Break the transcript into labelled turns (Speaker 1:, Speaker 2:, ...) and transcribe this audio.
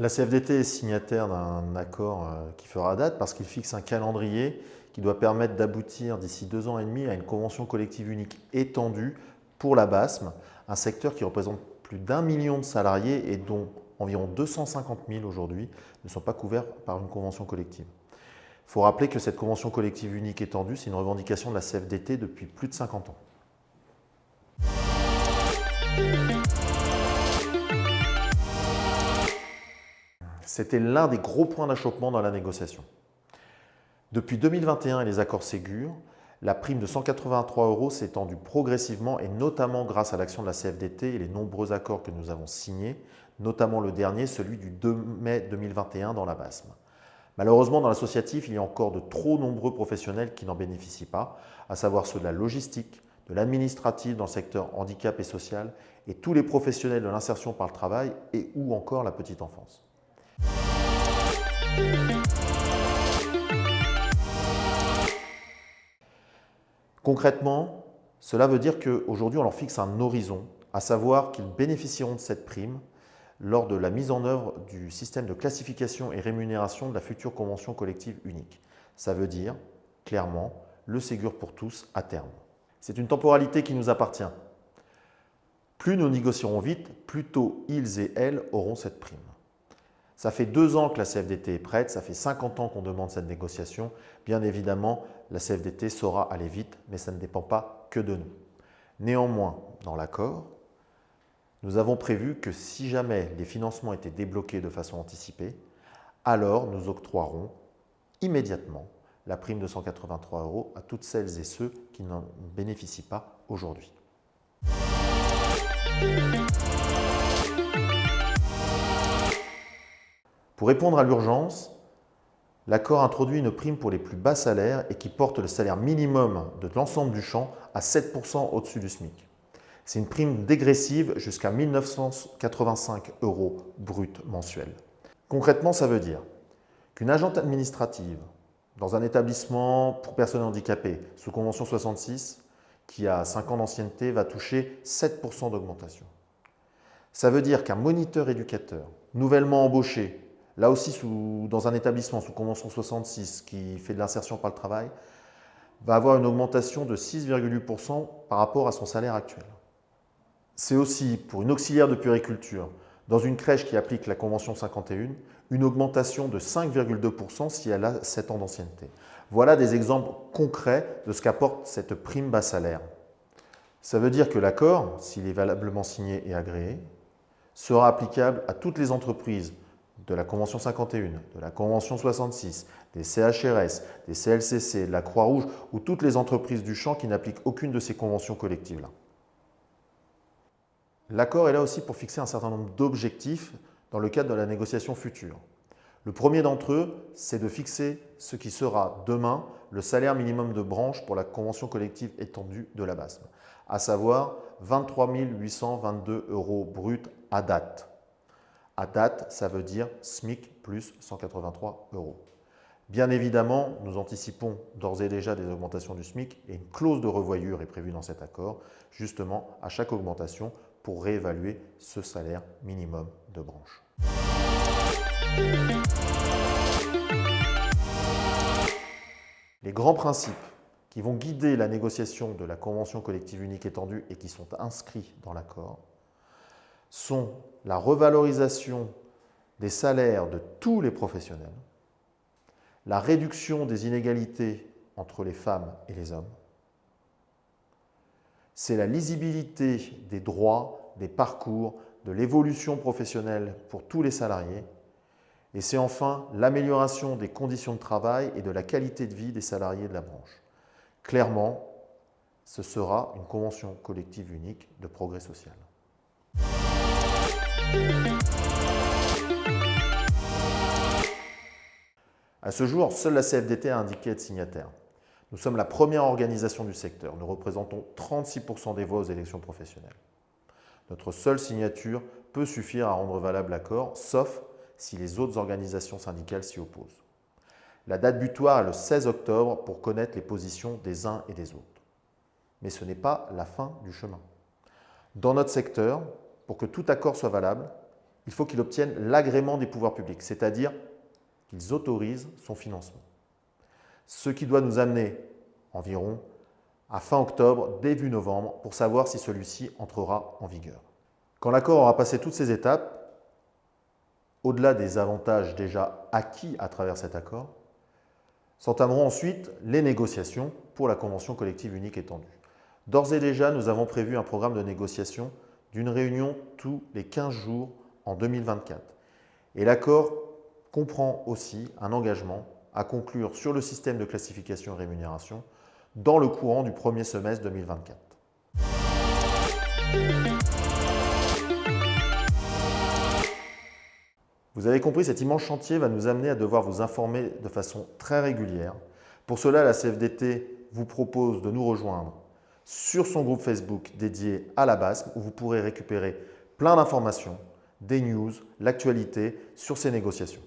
Speaker 1: La CFDT est signataire d'un accord qui fera date parce qu'il fixe un calendrier qui doit permettre d'aboutir d'ici 2 ans et demi à une convention collective unique étendue pour la BASM, un secteur qui représente plus d'1 million de salariés et dont environ 250 000 aujourd'hui ne sont pas couverts par une convention collective. Il faut rappeler que cette convention collective unique étendue, c'est une revendication de la CFDT depuis plus de 50 ans. C'était l'un des gros points d'achoppement dans la négociation. Depuis 2021 et les accords Ségur, la prime de 183 € s'est étendue progressivement et notamment grâce à l'action de la CFDT et les nombreux accords que nous avons signés, notamment le dernier, celui du 2 mai 2021 dans la BASM. Malheureusement, dans l'associatif, il y a encore de trop nombreux professionnels qui n'en bénéficient pas, à savoir ceux de la logistique, de l'administratif dans le secteur handicap et social, et tous les professionnels de l'insertion par le travail et ou encore la petite enfance. Concrètement, cela veut dire qu'aujourd'hui, on leur fixe un horizon, à savoir qu'ils bénéficieront de cette prime lors de la mise en œuvre du système de classification et rémunération de la future convention collective unique. Ça veut dire, clairement, le Ségur pour tous à terme. C'est une temporalité qui nous appartient. Plus nous négocierons vite, plus tôt ils et elles auront cette prime. Ça fait 2 ans que la CFDT est prête, ça fait 50 ans qu'on demande cette négociation. Bien évidemment, la CFDT saura aller vite, mais ça ne dépend pas que de nous. Néanmoins, dans l'accord, nous avons prévu que si jamais les financements étaient débloqués de façon anticipée, alors nous octroierons immédiatement la prime de 183 € à toutes celles et ceux qui n'en bénéficient pas aujourd'hui. Pour répondre à l'urgence, l'accord introduit une prime pour les plus bas salaires et qui porte le salaire minimum de l'ensemble du champ à 7 % au-dessus du SMIC. C'est une prime dégressive jusqu'à 1 985 € brut mensuels. Concrètement, ça veut dire qu'une agente administrative dans un établissement pour personnes handicapées sous convention 66 qui a 5 ans d'ancienneté va toucher 7 % d'augmentation. Ça veut dire qu'un moniteur éducateur nouvellement embauché, là aussi dans un établissement sous convention 66 qui fait de l'insertion par le travail, va avoir une augmentation de 6,8 % par rapport à son salaire actuel. C'est aussi pour une auxiliaire de puériculture dans une crèche qui applique la convention 51, une augmentation de 5,2 % si elle a 7 ans d'ancienneté. Voilà des exemples concrets de ce qu'apporte cette prime bas salaire. Ça veut dire que l'accord, s'il est valablement signé et agréé, sera applicable à toutes les entreprises de la Convention 51, de la Convention 66, des CHRS, des CLCC, de la Croix-Rouge ou toutes les entreprises du champ qui n'appliquent aucune de ces conventions collectives-là. L'accord est là aussi pour fixer un certain nombre d'objectifs dans le cadre de la négociation future. Le premier d'entre eux, c'est de fixer ce qui sera demain le salaire minimum de branche pour la convention collective étendue de la BASM, à savoir 23 822 € brut à date. À date, ça veut dire SMIC plus 183 €. Bien évidemment, nous anticipons d'ores et déjà des augmentations du SMIC et une clause de revoyure est prévue dans cet accord, justement à chaque augmentation pour réévaluer ce salaire minimum de branche. Les grands principes qui vont guider la négociation de la convention collective unique étendue et qui sont inscrits dans l'accord sont la revalorisation des salaires de tous les professionnels, la réduction des inégalités entre les femmes et les hommes, c'est la lisibilité des droits, des parcours, de l'évolution professionnelle pour tous les salariés, et c'est enfin l'amélioration des conditions de travail et de la qualité de vie des salariés de la branche. Clairement, ce sera une convention collective unique de progrès social. À ce jour, seule la CFDT a indiqué être signataire. Nous sommes la première organisation du secteur. Nous représentons 36 % des voix aux élections professionnelles. Notre seule signature peut suffire à rendre valable l'accord, sauf si les autres organisations syndicales s'y opposent. La date butoir est le 16 octobre pour connaître les positions des uns et des autres. Mais ce n'est pas la fin du chemin. Dans notre secteur, pour que tout accord soit valable, il faut qu'il obtienne l'agrément des pouvoirs publics, c'est-à-dire qu'ils autorisent son financement. Ce qui doit nous amener environ à fin octobre, début novembre, pour savoir si celui-ci entrera en vigueur. Quand l'accord aura passé toutes ces étapes, au-delà des avantages déjà acquis à travers cet accord, s'entameront ensuite les négociations pour la convention collective unique étendue. D'ores et déjà, nous avons prévu un programme de négociation d'une réunion tous les 15 jours en 2024. Et l'accord comprend aussi un engagement à conclure sur le système de classification et rémunération dans le courant du premier semestre 2024. Vous avez compris, cet immense chantier va nous amener à devoir vous informer de façon très régulière. Pour cela, la CFDT vous propose de nous rejoindre sur son groupe Facebook dédié à la BASM, où vous pourrez récupérer plein d'informations, des news, l'actualité sur ces négociations.